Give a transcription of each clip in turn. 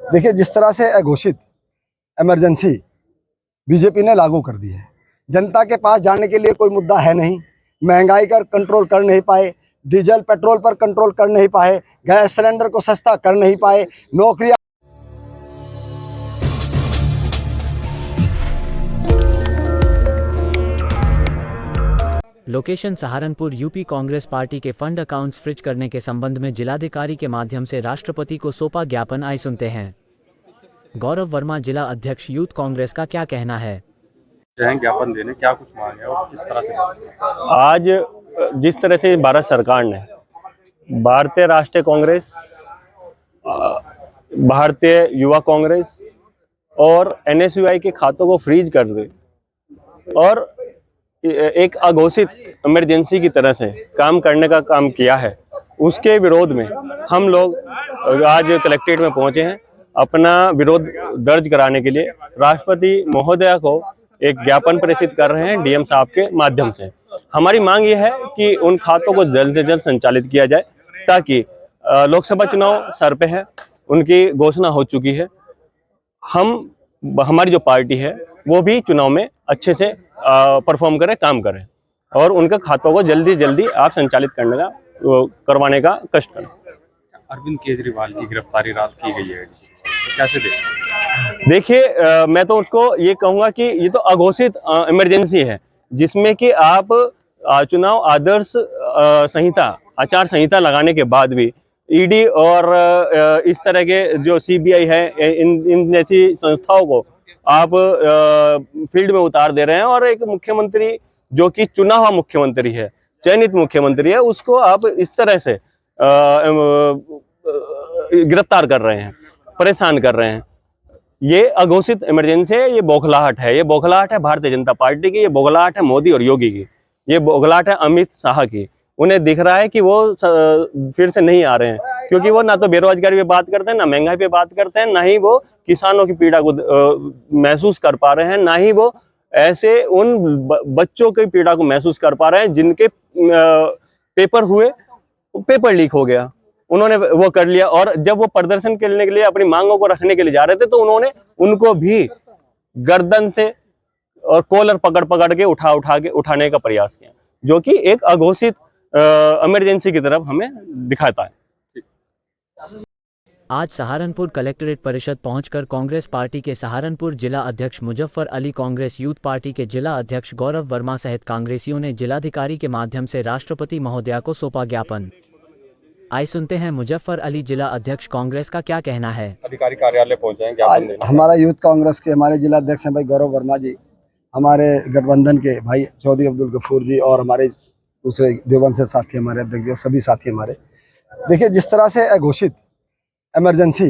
देखिए, जिस तरह से अघोषित इमरजेंसी बीजेपी ने लागू कर दी है, जनता के पास जाने के लिए कोई मुद्दा है नहीं। महंगाई पर कंट्रोल कर नहीं पाए, डीजल पेट्रोल पर कंट्रोल कर नहीं पाए, गैस सिलेंडर को सस्ता कर नहीं पाए, नौकरियां। Location Saharanpur. UP Congress party के फंड अकाउंट्स फ्रीज करने के संबंध में जिलाधिकारी के माध्यम से राष्ट्रपति को सौंपा ज्ञापन। आइए सुनते हैं गौरव वर्मा, जिला अध्यक्ष यूथ कांग्रेस, का क्या कहना है। ज्ञापन देने क्या कुछ मांग है और किस तरह से आज जिस तरह से भारत सरकार ने भारतीय राष्ट्रीय कांग्रेस, भारतीय युवा कांग्रेस और एनएसयूआई के खातों को फ्रीज कर दे और एक अघोषित इमरजेंसी की तरह से काम करने का काम किया है, उसके विरोध में हम लोग आज कलेक्ट्रेट में पहुंचे हैं अपना विरोध दर्ज कराने के लिए। राष्ट्रपति महोदया को एक ज्ञापन प्रेषित कर रहे हैं डीएम साहब के माध्यम से। हमारी मांग ये है कि उन खातों को जल्द से जल्द संचालित किया जाए ताकि लोकसभा चुनाव सर पे है, उनकी घोषणा हो चुकी है। हमारी जो पार्टी है वो भी चुनाव में अच्छे से परफॉर्म करे, काम करे और उनके खातों को जल्दी आप संचालित करवाने का कष्ट करें। अरविंद केजरीवाल की गिरफ्तारी रात की गई है, तो कैसे देखिए, मैं तो उसको ये कहूँगा कि ये तो अघोषित इमरजेंसी है जिसमें कि आप चुनाव आदर्श आचार संहिता लगाने के बाद भी ईडी और इस तरह के जो सीबीआई है, इन जैसी संस्थाओं को आप फील्ड में उतार दे रहे हैं और एक मुख्यमंत्री जो कि चुना हुआ मुख्यमंत्री है, चयनित मुख्यमंत्री है, उसको आप इस तरह से गिरफ्तार कर रहे हैं, परेशान कर रहे हैं। ये अघोषित इमरजेंसी है, ये बौखलाहट है, ये बौखलाहट है भारतीय जनता पार्टी की, ये बौखलाहट है मोदी और योगी की, ये बौखलाहट है अमित शाह की। उन्हें दिख रहा है कि वो फिर से नहीं आ रहे हैं क्योंकि वो ना तो बेरोजगारी पे बात करते हैं, ना महंगाई पे बात करते हैं, ना ही वो किसानों की पीड़ा को महसूस कर पा रहे हैं, ना ही वो ऐसे उन बच्चों की पीड़ा को महसूस कर पा रहे हैं जिनके पेपर लीक हो गया, उन्होंने वो कर लिया। और जब वो प्रदर्शन करने के लिए अपनी मांगों को रखने के लिए जा रहे थे तो उन्होंने उनको भी गर्दन से और कॉलर पकड़ के उठाने का प्रयास किया, जो कि एक अघोषित इमरजेंसी की तरफ हमें दिखाता है। आज सहारनपुर कलेक्ट्रेट परिषद पहुंचकर कांग्रेस पार्टी के सहारनपुर जिला अध्यक्ष मुजफ्फर अली, कांग्रेस यूथ पार्टी के जिला अध्यक्ष गौरव वर्मा सहित कांग्रेसियों ने जिलाधिकारी के माध्यम से राष्ट्रपति महोदया को सौंपा ज्ञापन। आइए सुनते हैं मुजफ्फर अली, जिला अध्यक्ष कांग्रेस, का क्या कहना है। अधिकारी कार्यालय पहुंचे आज हमारा यूथ कांग्रेस के हमारे जिला अध्यक्ष हैं भाई गौरव वर्मा जी, हमारे गठबंधन के भाई चौधरी अब्दुल गफूर जी और हमारे दूसरे देवबंद से साथी हमारे अध्यक्ष, सभी साथी हमारे। देखिए, जिस तरह से अघोषित इमरजेंसी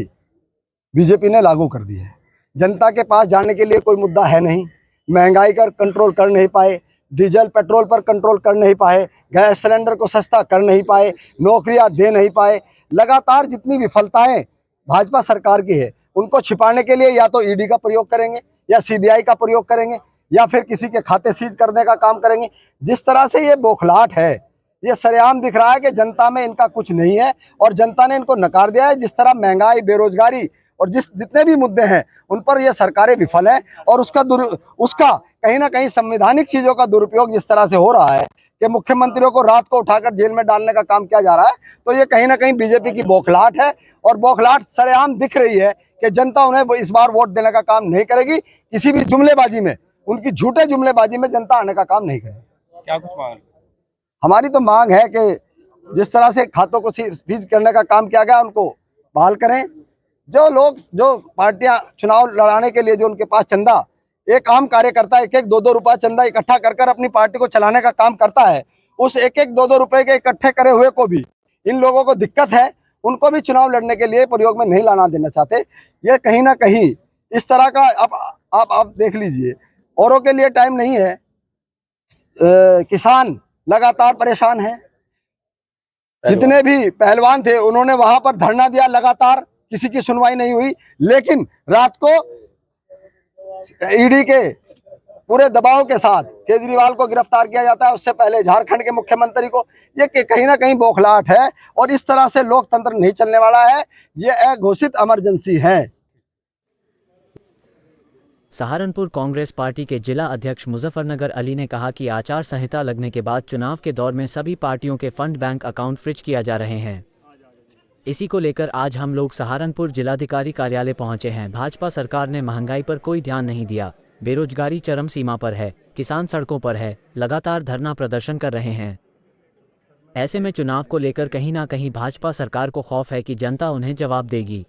बीजेपी ने लागू कर दी है, जनता के पास जाने के लिए कोई मुद्दा है नहीं। महंगाई पर कंट्रोल कर नहीं पाए, डीजल पेट्रोल पर कंट्रोल कर नहीं पाए, गैस सिलेंडर को सस्ता कर नहीं पाए, नौकरियां दे नहीं पाए। लगातार जितनी विफलताएं भाजपा सरकार की है उनको छिपाने के लिए या तो ईडी का प्रयोग करेंगे या सीबीआई का प्रयोग करेंगे या फिर किसी के खाते सीज करने का काम करेंगे। जिस तरह से ये बौखलाहट है, ये सरेआम दिख रहा है कि जनता में इनका कुछ नहीं है और जनता ने इनको नकार दिया है। जिस तरह महंगाई, बेरोजगारी और जितने भी मुद्दे हैं उन पर ये सरकारें विफल हैं और उसका कहीं ना कहीं संवैधानिक चीजों का दुरुपयोग जिस तरह से हो रहा है कि मुख्यमंत्रियों को रात को उठाकर जेल में डालने का काम किया जा रहा है, तो ये कहीं ना कहीं बीजेपी की बौखलाहट है और बौखलाहट सरेआम दिख रही है कि जनता उन्हें इस बार वोट देने का काम नहीं करेगी। किसी भी जुमलेबाजी में, उनकी झूठे जुमलेबाजी में जनता आने का काम नहीं करेगी। क्या कुछ मांग? हमारी तो मांग है कि जिस तरह से खातों को फ्रीज करने का काम किया गया उनको बहाल करें। जो पार्टियां चुनाव लड़ाने के लिए जो उनके पास चंदा, एक आम कार्यकर्ता 1-2 रुपया चंदा इकट्ठा कर अपनी पार्टी को चलाने का काम करता है, उस 1-2 रुपए के इकट्ठे करे हुए को भी इन लोगों को दिक्कत है, उनको भी चुनाव लड़ने के लिए प्रयोग में नहीं लाना देना चाहते। ये कहीं ना कहीं इस तरह का आप देख लीजिए, औरों के लिए टाइम नहीं है। किसान लगातार परेशान है, जितने भी पहलवान थे उन्होंने वहां पर धरना दिया, लगातार किसी की सुनवाई नहीं हुई। लेकिन रात को ईडी के पूरे दबाव के साथ केजरीवाल को गिरफ्तार किया जाता है, उससे पहले झारखंड के मुख्यमंत्री को। ये कहीं ना कहीं बौखलाहट है और इस तरह से लोकतंत्र नहीं चलने वाला है। ये अघोषित इमरजेंसी है। सहारनपुर कांग्रेस पार्टी के जिला अध्यक्ष मुजफ्फरनगर अली ने कहा कि आचार संहिता लगने के बाद चुनाव के दौर में सभी पार्टियों के फंड बैंक अकाउंट फ्रीज किया जा रहे हैं। इसी को लेकर आज हम लोग सहारनपुर जिलाधिकारी कार्यालय पहुंचे हैं। भाजपा सरकार ने महंगाई पर कोई ध्यान नहीं दिया, बेरोजगारी चरम सीमा पर है, किसान सड़कों पर है, लगातार धरना प्रदर्शन कर रहे हैं। ऐसे में चुनाव को लेकर कहीं ना कहीं भाजपा सरकार को खौफ है कि जनता उन्हें जवाब देगी।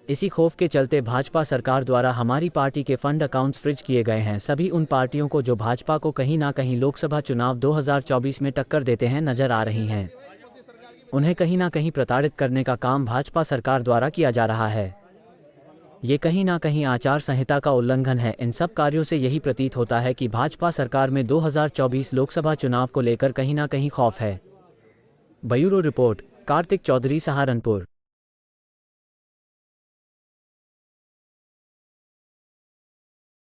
इसी खौफ के चलते भाजपा सरकार द्वारा हमारी पार्टी के फंड अकाउंट्स फ्रीज किए गए हैं। सभी उन पार्टियों को जो भाजपा को कहीं ना कहीं लोकसभा चुनाव 2024 में टक्कर देते हैं नजर आ रही हैं, उन्हें कहीं ना कहीं प्रताड़ित करने का काम भाजपा सरकार द्वारा किया जा रहा है। ये कहीं ना कहीं आचार संहिता का उल्लंघन है। इन सब कार्यों से यही प्रतीत होता है कि भाजपा सरकार में 2024 लोकसभा चुनाव को लेकर कहीं ना कहीं खौफ है। Bureau report, Kartik Chaudhary, Saharanpur.